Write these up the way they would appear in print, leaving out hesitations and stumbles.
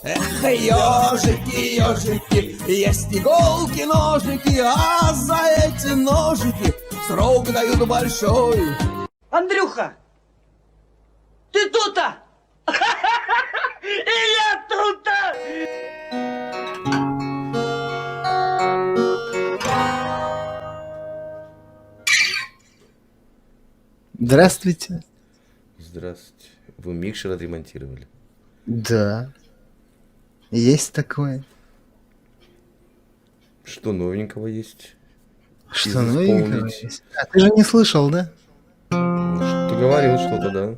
Эх, ежики, ежики, есть иголки, ножики, а за эти ножики срок дают большой. Андрюха, ты тут-то? И я тут-то! Здравствуйте. Здравствуйте. Вы микшер отремонтировали? Да, есть такое. Что новенького есть? Что новенького Исполнить? есть? А ты же не слышал, да? Ты говорил что-то, да?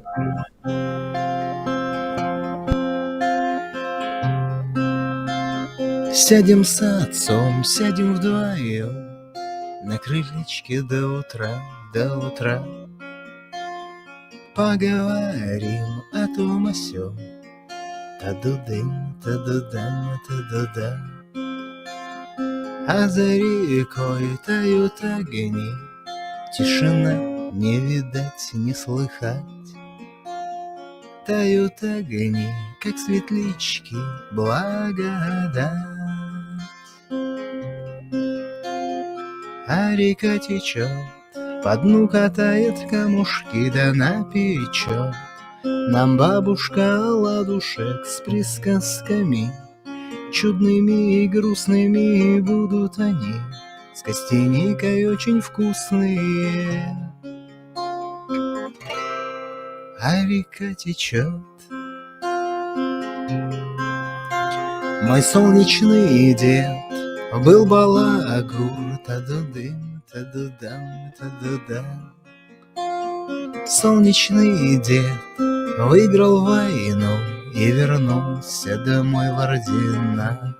Сядем с отцом, сядем вдвоем на крылечке до утра, до утра. Поговорим о том о сём. Та-ду-дым, та-ду-дам, та-ду-дам. А за рекой тают огни, тишина не видать, не слыхать. Тают огни, как светлячки, благодать. А река течет, по дну катает камушки, да напечет нам бабушка оладушек с присказками. Чудными и грустными будут они, с костяникой очень вкусные. А река течет. Мой солнечный дед был балагур, та-ду-дым, та-ду-дам, та-ду-дам. Солнечный дед выиграл войну и вернулся домой в ордена.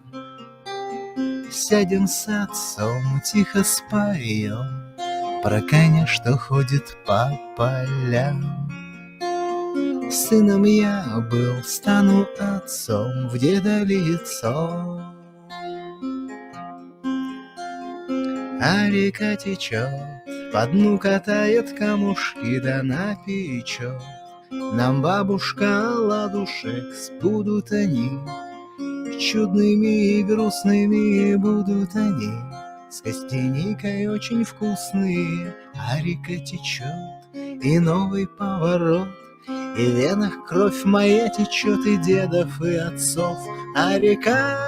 Сядем с отцом, тихо споем про коня, что ходит по полям. Сыном я был, стану отцом в деда лицо. А река течет, по дну катает камушки, да напечет нам бабушка оладушек, будут они. Чудными и грустными будут они, с костяникой очень вкусные. А река течет, и новый поворот, и в венах кровь моя течет, и дедов, и отцов. А река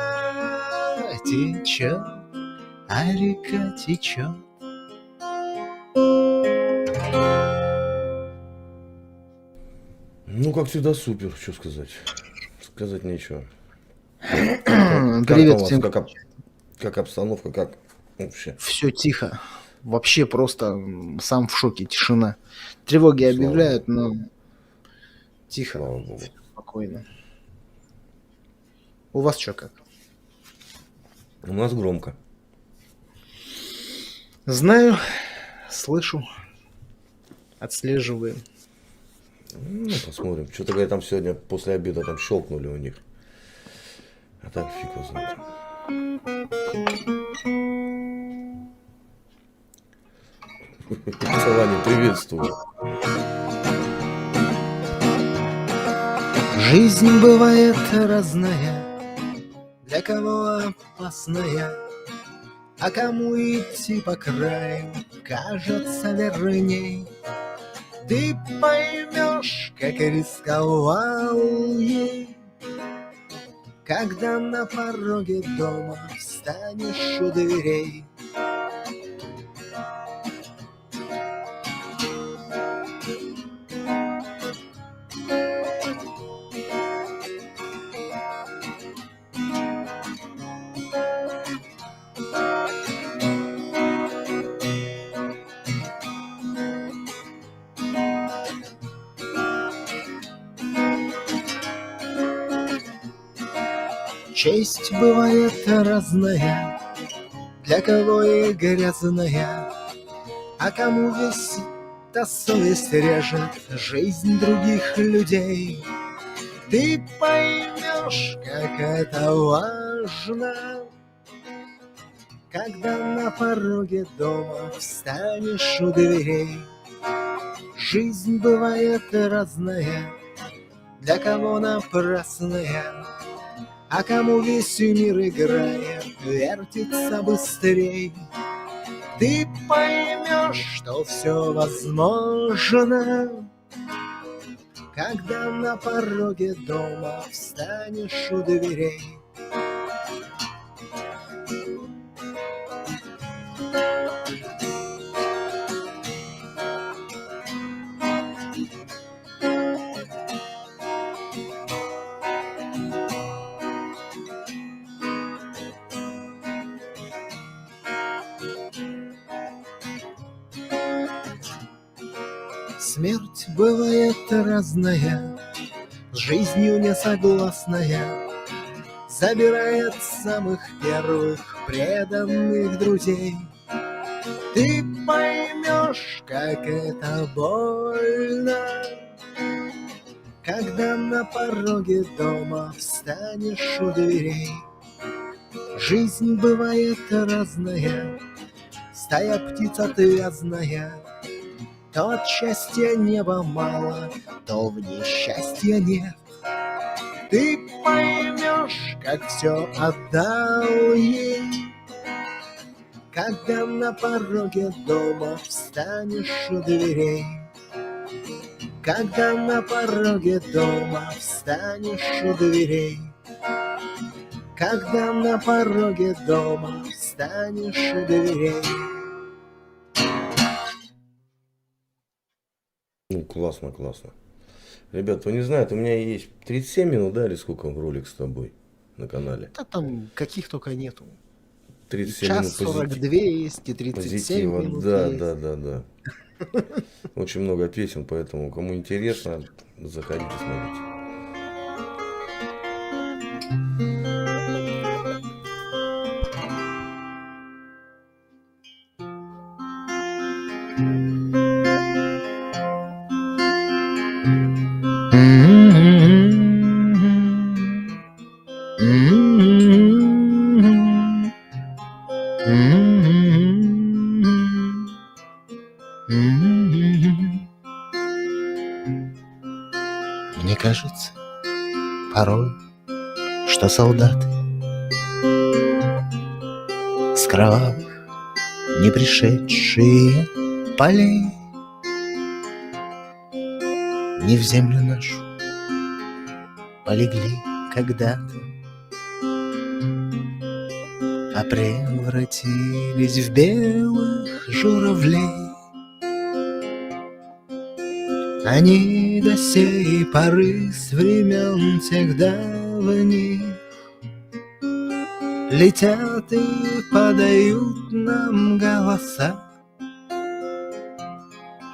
течет, а река течет. Ну, как всегда, супер, что сказать. Сказать нечего. Привет всем. Как обстановка, как вообще? Все тихо. Вообще просто сам в шоке, тишина. Тревоги объявляют, но тихо. Слава богу. Спокойно. У вас что как? У нас громко. Знаю, слышу, отслеживаю. Ну, посмотрим. Что-то, говорят, там сегодня после обеда там щелкнули у них. А так фиг его знает. Ваня, приветствую. Жизнь бывает разная, для кого опасная, а кому идти по краю кажется верней. Ты поймешь, как рисковал ей, когда на пороге дома встанешь у дверей. Честь бывает разная, для кого и грязная, а кому весит, а совесть режет жизнь других людей. Ты поймешь, как это важно, когда на пороге дома встанешь у дверей. Жизнь бывает разная, для кого напрасная, А кому весь мир играет, вертится быстрей. Ты поймешь, что все возможно, когда на пороге дома встанешь у дверей. Смерть бывает разная, с жизнью несогласная, забирает самых первых преданных друзей. Ты поймешь, как это больно, когда на пороге дома встанешь у дверей. Жизнь бывает разная, стая птиц отвязная, то от счастья неба мало, то в несчастья нет. Ты поймешь, как все отдал ей, когда на пороге дома встанешь у дверей. Когда на пороге дома встанешь у дверей. Когда на пороге дома встанешь у дверей. Ну, классно, классно. Ребят, вы не знаете, у меня есть 37 минут, да, или сколько ролик с тобой на канале? Да там каких только нету. 37 Час минут 42 есть, и 37 позитива. минут Да, есть. да. Очень много песен, поэтому кому интересно, заходите, смотрите. Мне кажется, порой, что солдаты с кровавых не пришедшие полей не в землю нашу полегли когда-то, а превратились в белых журавлей. Они до сей поры с времен тех давних летят и подают нам голоса.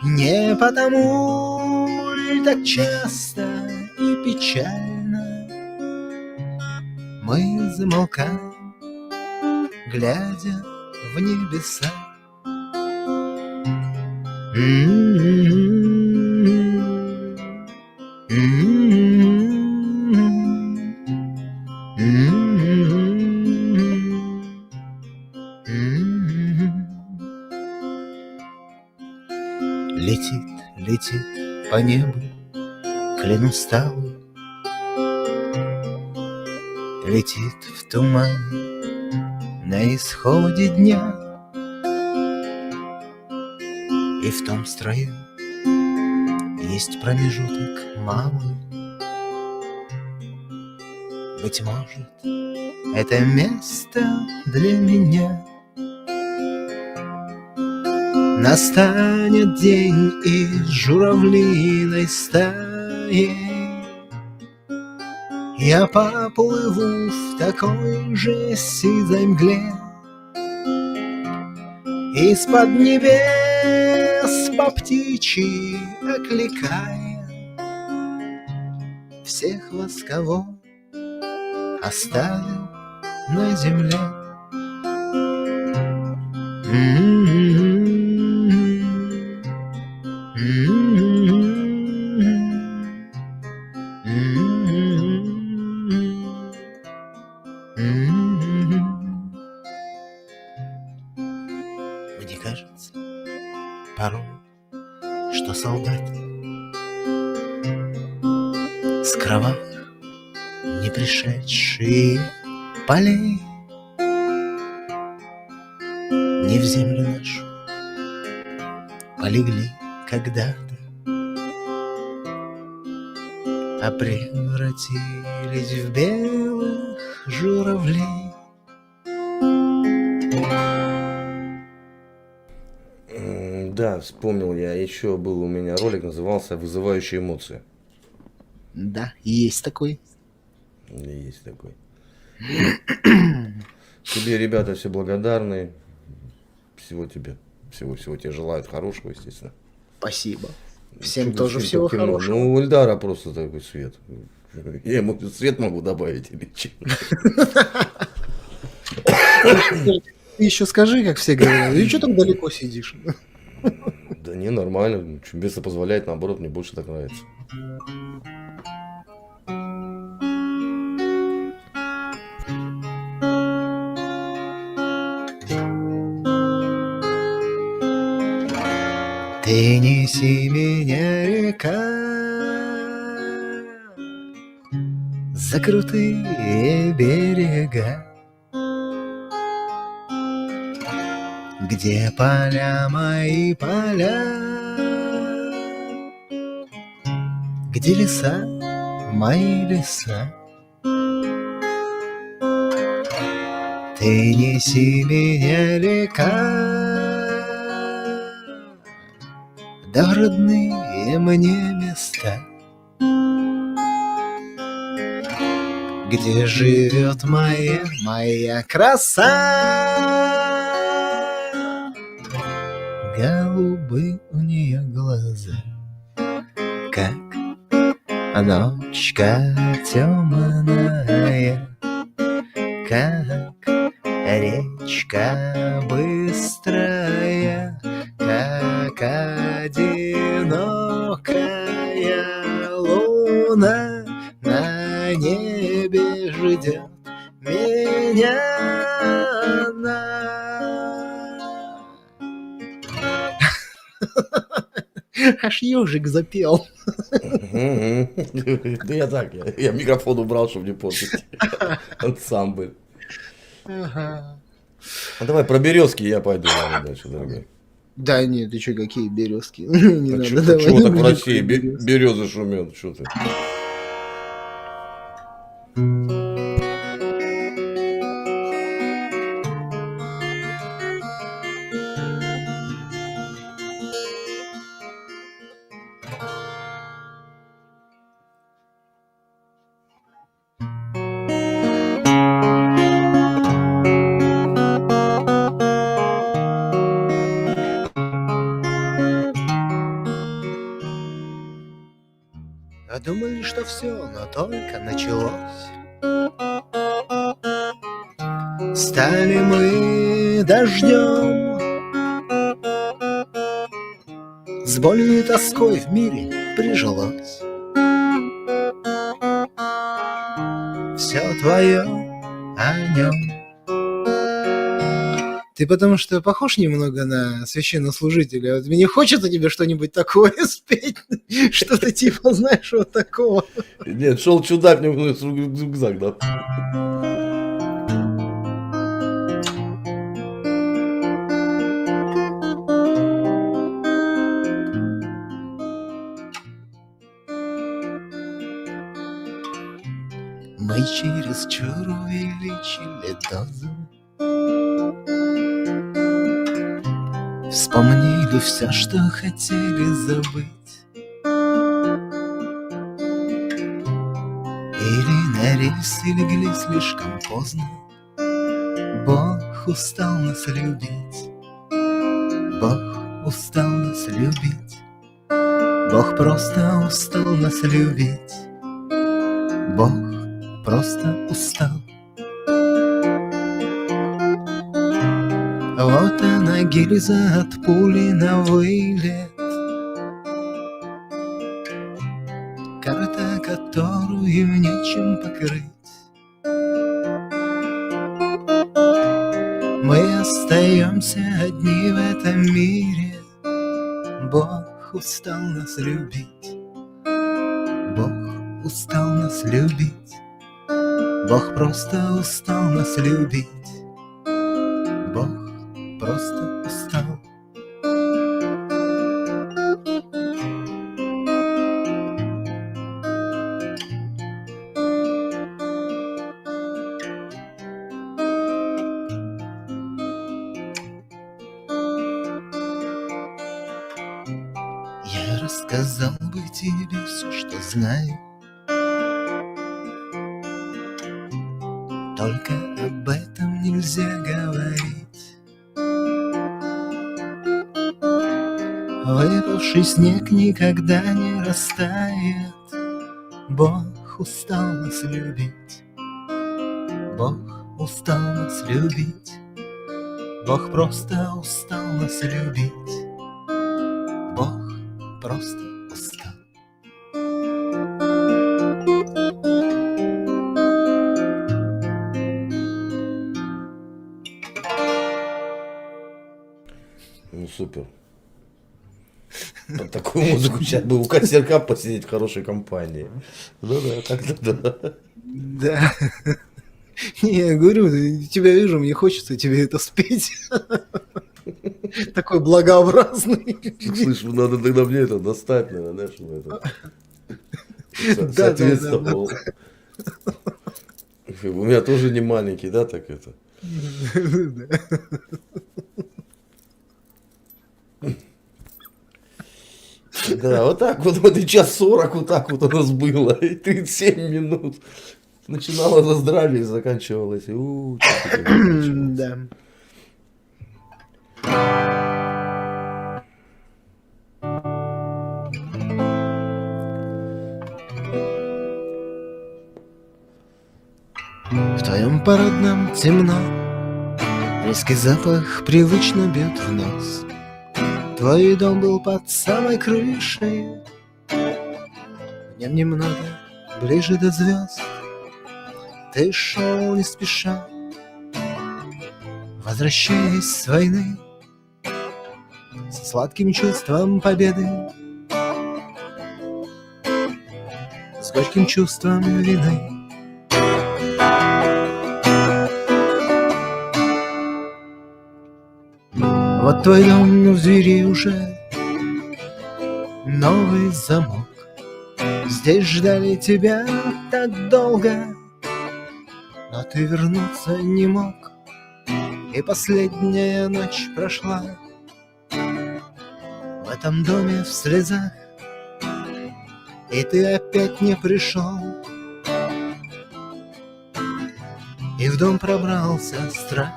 Не потому ли так часто и печально мы замолкаем, глядя в небеса? Летит по небу клин усталый, летит в тумане на исходе дня. И в том строю есть промежуток малый. Быть может, это место для меня. Настанет день, и с журавлиной стаей я поплыву в такой же сизой мгле. Из-под небес по птичьи окликая всех вас, кого оставил на земле. Мне кажется порой, что солдаты с кровавых не пришедшие полей не в землю нашу полегли когда-то, а превратились в белых журавлей. Да, вспомнил я. Еще был у меня ролик, назывался «Вызывающие эмоции». Да, есть такой. Есть такой. Тебе, ребята, все благодарны. Всего тебе. Всего тебе желают хорошего, естественно. Спасибо. Всем Чудо, тоже фильм всего по кино. хорошего. Ну, у Эльдара просто такой свет. Я ему свет могу добавить или чем? Ты еще скажи, как все говорят, и что так далеко сидишь? Да не, нормально. Место позволяет, наоборот, мне больше так нравится. Ты неси меня, река, за крутые берега, где поля мои поля, где леса мои леса. Ты неси меня, река, да в родные мне места, где живет моя краса. Голубы у нее глаза, как ночка темная, как речка быстрая, как одинокая луна на небе ждет меня она. Аж ежик запел. Да я так, я микрофон убрал, чтобы не портить ансамбль. Ага. Ну, давай про березки я пойду дальше, дорогой. Да нет, ты что, какие березки? Не надо, Чего давай. так не в будем России про березки. березы шумят? Что ты? А думали, что все, но только началось. Стали мы дождем, с болью и тоской в мире прижилось. Все твое о нем. Ты потому что похож немного на священнослужителя. Вот мне хочется тебе что-нибудь такое спеть. Что-то типа, знаешь, вот такого. Нет, шел чудак, мне рюкзак, да? Мы чересчур увеличили дозу, вспомнили все, что хотели забыть, или на рельсы легли слишком поздно. Бог устал нас любить, Бог устал нас любить, Бог просто устал нас любить, Бог просто устал. Вот она, гильза от пули на вылет, карта, которую нечем покрыть. Мы остаемся одни в этом мире. Бог устал нас любить, Бог устал нас любить, Бог просто устал нас любить. Бог просто устал. Я рассказал бы тебе все, что знаю, только об этом нельзя говорить. Выпавший снег никогда не растает. Бог устал нас любить. Бог устал нас любить. Бог просто устал нас любить. Бог просто устал. Ну супер. Под такую музыку сейчас бы у костерка посидеть в хорошей компании. Да-да, так-то да. Да. Не, я говорю, тебя вижу, мне хочется тебе это спеть. Такой благообразный. Слышь, надо тогда мне это достать, наверное, да, чтобы это Да, соответствовало. У меня тоже не маленький, да, так это. Да, вот так вот и час 40 вот так вот у нас было, и 37 минут. Начиналось за здравие и заканчивалось. Да. В твоем парадном темно, резкий запах привычно бьет в нос. Твой дом был под самой крышей, в нем немного ближе до звезд. Ты шел не спеша, возвращаясь с войны, со сладким чувством победы, с горьким чувством вины. Вот твой дом, в двери уже новый замок. Здесь ждали тебя так долго, но ты вернуться не мог. И последняя ночь прошла в этом доме в слезах, и ты опять не пришел. И в дом пробрался страх.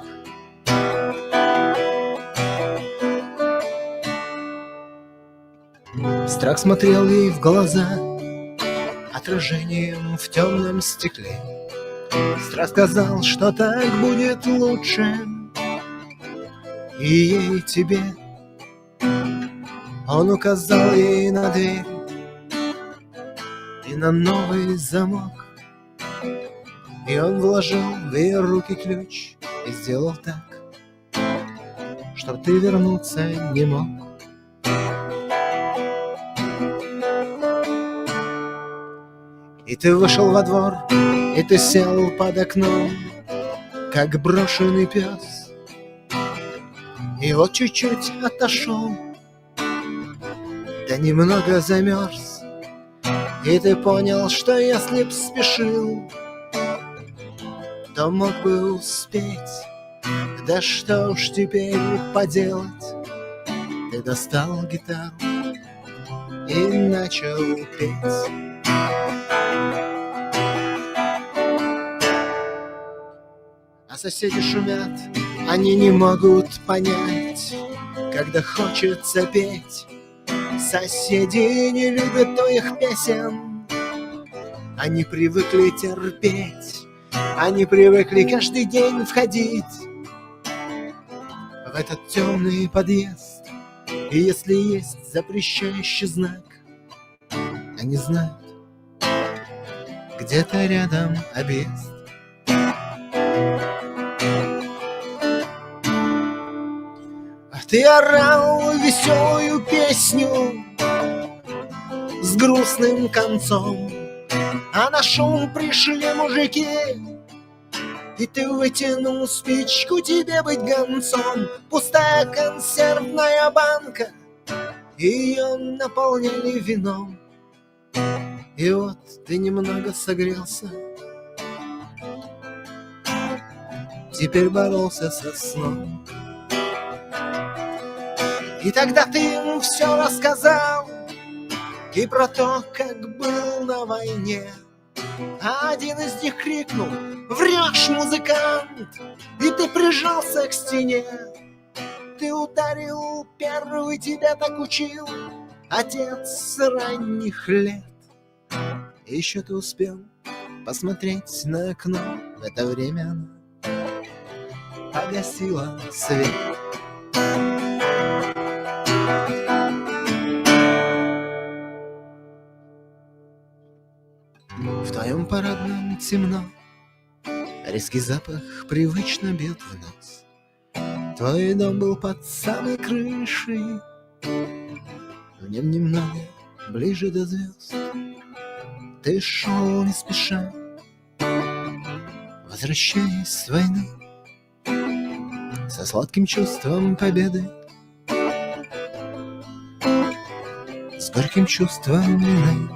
Страх смотрел ей в глаза отражением в темном стекле. Страх сказал, что так будет лучше и ей, и тебе. Он указал ей на дверь и на новый замок, и он вложил в ее руки ключ и сделал так, чтоб ты вернуться не мог. И ты вышел во двор, и ты сел под окном, как брошенный пес, и вот чуть-чуть отошел, да немного замерз. И ты понял, что если б спешил, то мог бы успеть. Да что уж теперь поделать. Ты достал гитару и начал петь. А соседи шумят, они не могут понять, когда хочется петь. Соседи не любят твоих песен, они привыкли терпеть, они привыкли каждый день входить в этот темный подъезд. И если есть запрещающий знак, они знают, где-то рядом объезд. Ты орал веселую песню с грустным концом, а на шум пришли мужики И ты вытянул спичку, тебе быть гонцом. Пустая консервная банка, ее наполнили вином. И вот ты немного согрелся, теперь боролся со сном. И тогда ты им все рассказал, и про то, как был на войне. А один из них крикнул: «Врешь, музыкант!» И ты прижался к стене. Ты ударил первый, тебя так учил отец с ранних лет. Еще ты успел посмотреть на окно. В это время она погасила свет. В твоем парадном темно, резкий запах привычно бьет в нос. Твой дом был под самой крышей, в нем немного ближе до звезд. Ты шел не спеша, возвращаясь с войны, со сладким чувством победы, с горьким чувством вины.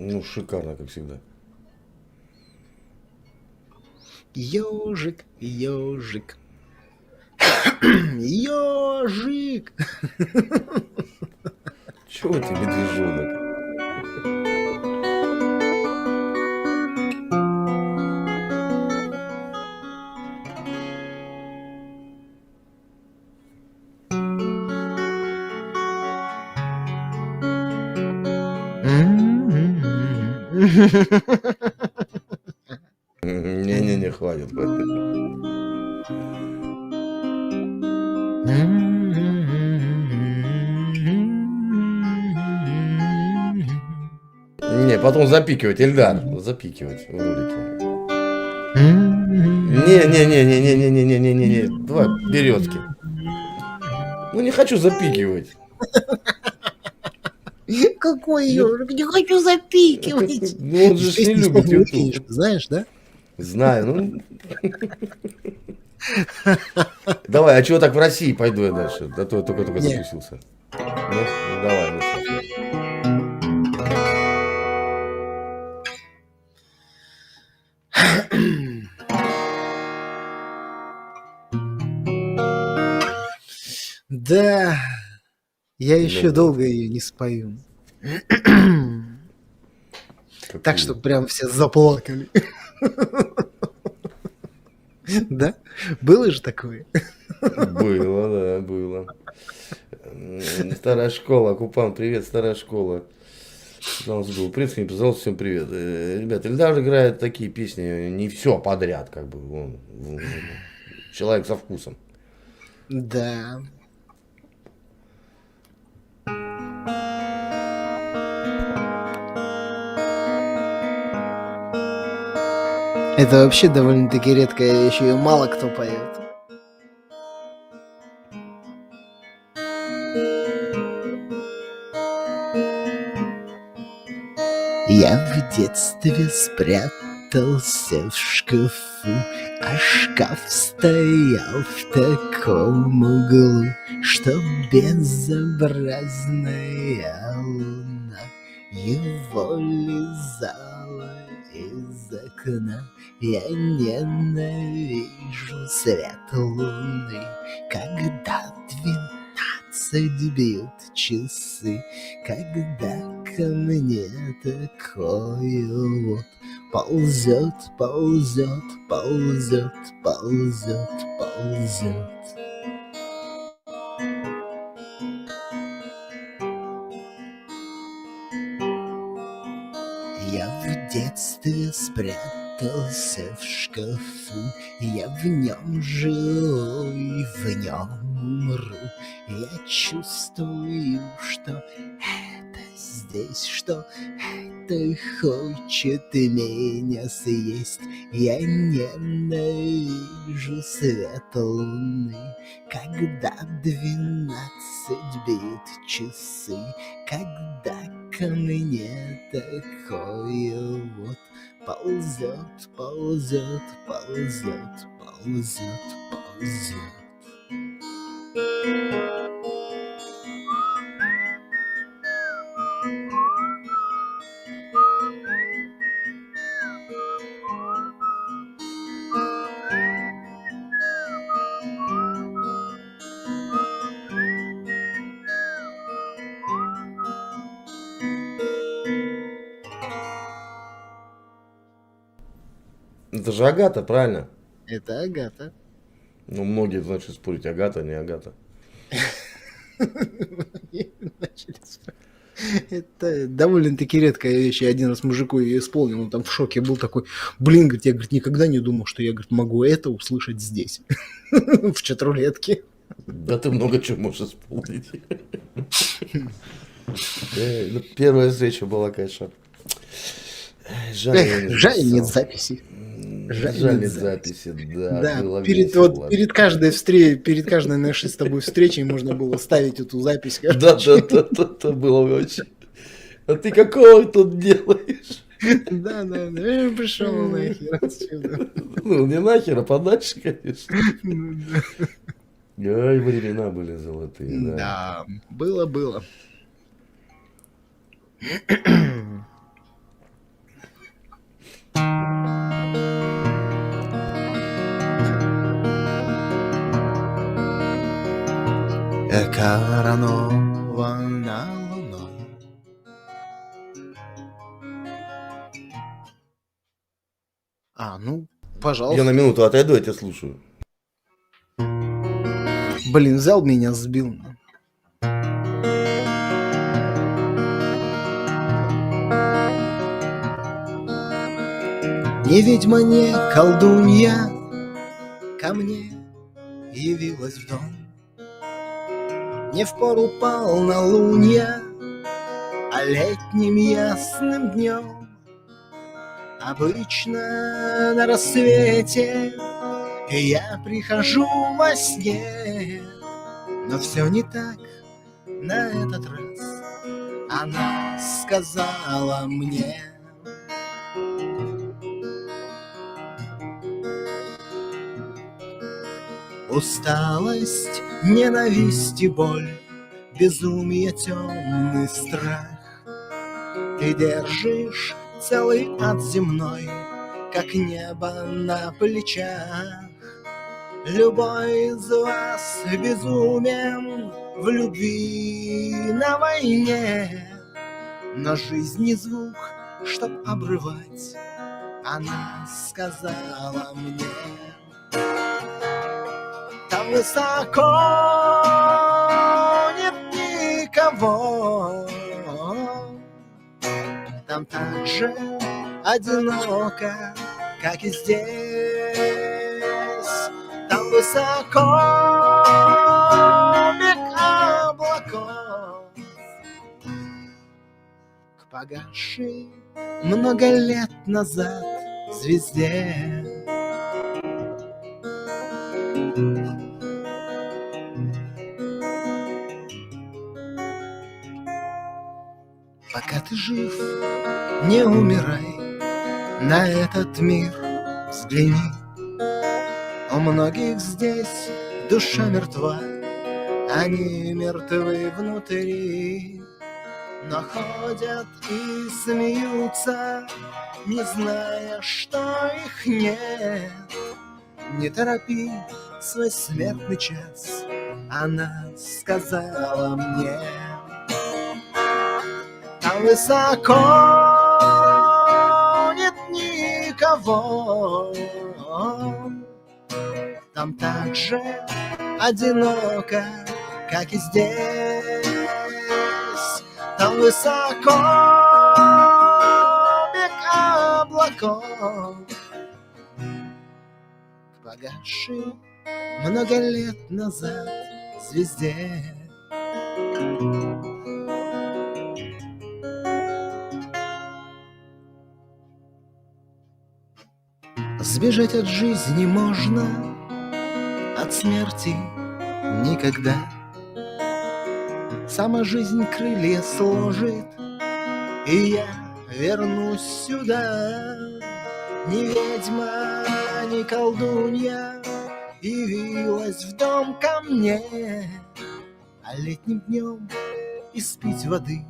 Ну, шикарно, как всегда. Ёжик, ёжик, ёжик. Чего ты, медвежонок? Не-не-не, хватит. Не, потом запикивать, Эльдар, запикивать в ролике. Не-не-не-не-не-не-не-не-не-не, давай, березки. Ну не хочу запикивать. Какой ёжик, не хочу запикивать. Ну он же не любит YouTube. Знаешь, да? Знаю, ну. Давай, а чего так в России пойду я дальше? Да то я только запустился. Ну, давай, ну. Да, я еще долго ее не спою. Так что прям все заплакали. Да? Было же такое? Было, да, было. Старая школа, оккупант, привет, старая школа. Там был принц, мне пожалуйста, всем привет. Ребята, Эльдар играет такие песни, не все подряд, как бы. Он человек со вкусом. Да. Это вообще довольно-таки редкая вещь, ее мало кто поет. Я в детстве спрятался в шкафу, а шкаф стоял в таком углу, что безобразная луна его лизала из окна. Я ненавижу свет луны, когда 12 бьют часы, когда ко мне такое вот ползет, ползет, ползет, ползет, ползет. Я в детстве спрятался в шкафу, я в нем живу и в нем умру. Я чувствую, что это здесь, что это Кто-то хочет меня съесть. Я ненавижу свет луны, когда 12 бит часы, когда ко мне такое вот ползет, ползет, ползет, ползет, ползет. Это же Агата, правильно? Это Агата. Ну, многие начали спорить, Агата, не Агата. Начали спорить. Это довольно-таки редкая вещь. Я один раз мужику ее исполнил, он там в шоке был такой, блин, говорит, я говорит, никогда не думал, что я говорит, могу это услышать здесь, в чатрулетке. Да ты много чего можешь исполнить. Первая встреча была, конечно. Жаль, нет записи. Жаль, нет записи, да. Да, было перед, весело. вот, перед каждой перед каждой нашей с тобой встречей можно было ставить эту запись. Да, было очень. А ты какого тут делаешь? Да, пришел нахер отсюда. Ну, не нахер, а подальше, конечно. Ай, времена были золотые, да. Да, было. Коронована луной. Ну, пожалуйста. Я на минуту отойду, я тебя слушаю. Блин, взял меня, сбил. Не ведьма, не колдунья ко мне явилась в дом. Не в пору полнолуния, а летним ясным днем. Обычно на рассвете я прихожу во сне, но все не так на этот раз. Она сказала мне: усталость, ненависть и боль, безумие, темный страх. Ты держишь целый ад земной, как небо на плечах. Любой из вас безумен в любви на войне, но жизнь не звук, чтоб обрывать. Она сказала мне: там высоко нет никого, там так же одиноко, как и здесь. Там высоко бег облаков к погасшей много лет назад звезде. Пока ты жив, не умирай, на этот мир взгляни. У многих здесь душа мертва, они мертвы внутри, но ходят и смеются, не зная, что их нет. Не торопи свой смертный час, она сказала мне. Там высоко нет никого, там так же одиноко, как и здесь. Там высоко бег облаков к погасшей много лет назад звезде. Сбежать от жизни можно, от смерти никогда. Сама жизнь крылья сложит, и я вернусь сюда. Ни ведьма, ни колдунья явилась в дом ко мне, а летним днем испить воды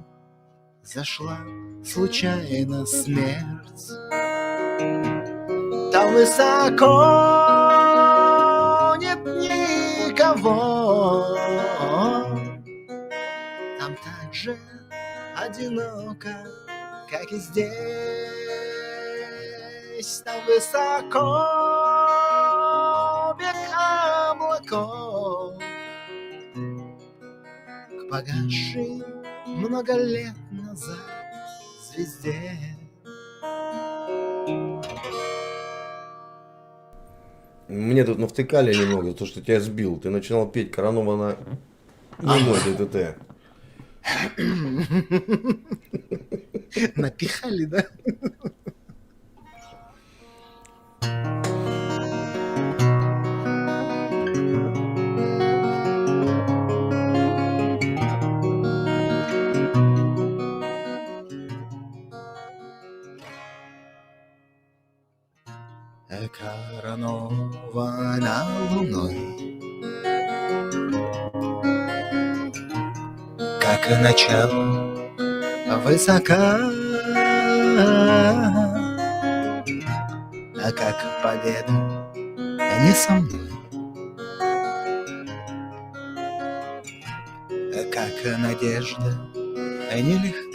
зашла случайно смерть. Там высоко нет никого, там так же одиноко, как и здесь. Там высоко бег облаков к погасшей много лет назад звезде. Мне тут навтыкали немного, то, что тебя сбил. Ты начинал петь «Коронована мной ДТТ». Напихали, да? Коронована луной, как и начало высока, а как победа не со мной, как надежда нелегка.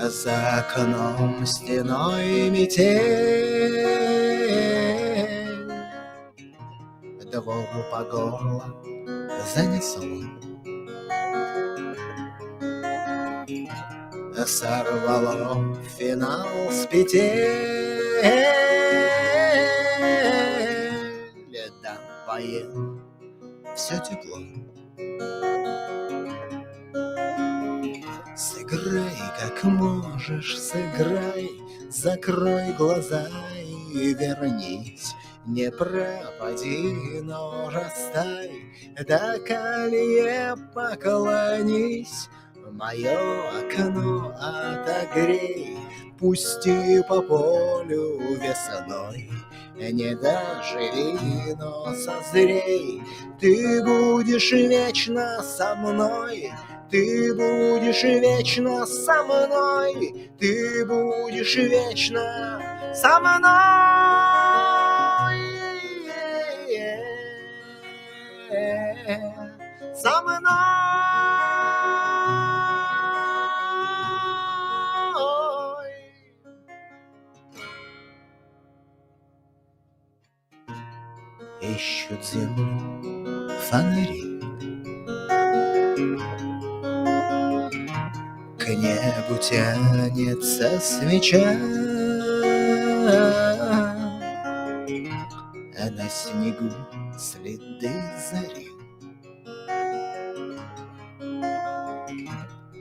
За окном стеной метель, двор по горло занесло, сорвало финал с петель. Да, поел все тепло. Сыграй, как можешь, сыграй, закрой глаза и вернись. Не пропади, но растай, до колье поклонись. Мое окно отогрей, пусти по полю весной. Не доживи, но созрей, ты будешь вечно со мной. Ты будешь вечно со мной, ты будешь вечно со мной, со мной. Ищут землю фонари, к небу тянется свеча, а на снегу следы зари,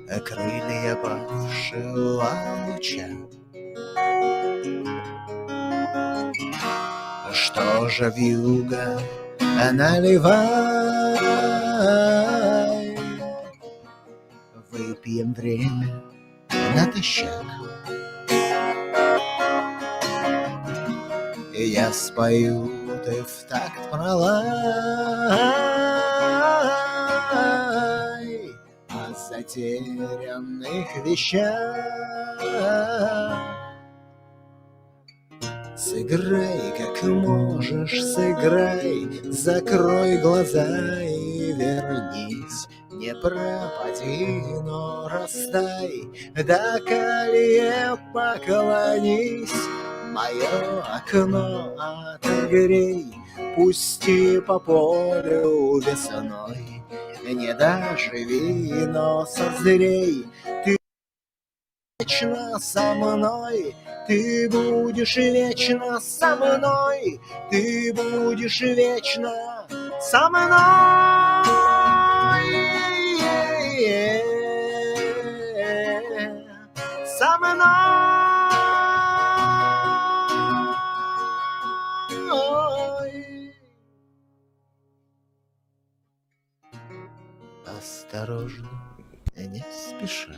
а крылья павшего луча. Что же вьюга наливай, выпьем время натощак. И я спою, ты в такт пролай о затерянных вещах. Сыграй, как можешь, сыграй, закрой глаза и вернись. Не пропади, но растай, до колье поклонись. Мое окно отогрей, пусти по полю весной. Не доживи, но созрей, ты вечно со мной. Ты будешь вечно со мной, ты будешь вечно со мной, со мной. осторожно, не спеша.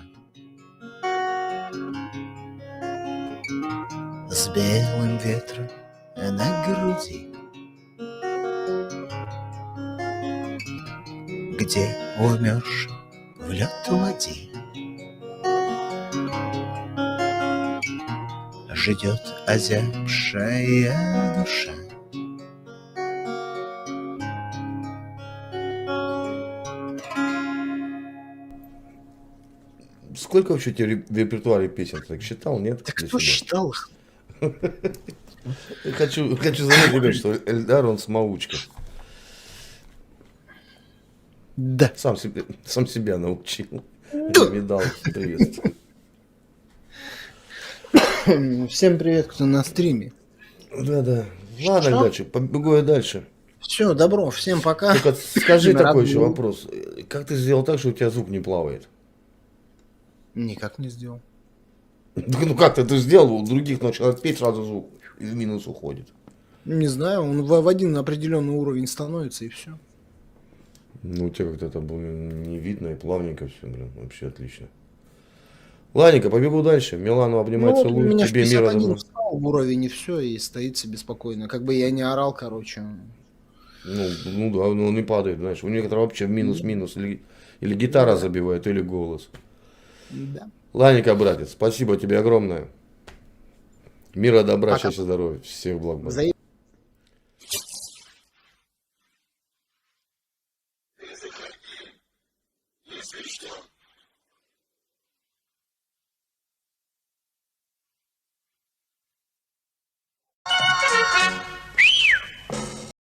С белым ветром на груди, где умерший в лед ладьи ждет озябшая душа. Сколько вообще у тебя в репертуаре песен? Ты так считал, нет? Так Для кто себя? считал их? Хочу заметить, ребят, что Эльдар, он самоучка. Да. Сам себя научил. Да. Видал, приветствую. Всем привет, кто на стриме. Да. Ладно, Что? дальше, побегу я дальше. Все, добро, всем пока. Только скажи такой еще Родной. вопрос. Как ты сделал так, что у тебя звук не плавает? Никак не сделал. Ну как ты сделал, у других начал петь, сразу звук в минус уходит. Не знаю, он в один определенный уровень становится и все. Ну у тебя как-то это было не видно и плавненько все, блин, вообще отлично. Ладненько, побегу дальше. Милану обнимать, Ну, вот у целую, меня тебе мира 51 добра. встал в уровень и все, и стоит себе спокойно. Как бы я не орал, короче. Ну да, он не падает, знаешь. У некоторых вообще в минус-минус. Или гитара забивает, или голос. Да. Ладненько, братец, спасибо тебе огромное. Мира, добра, Пока. счастья, здоровья. Всех благ. брат. Взаимно. Если что,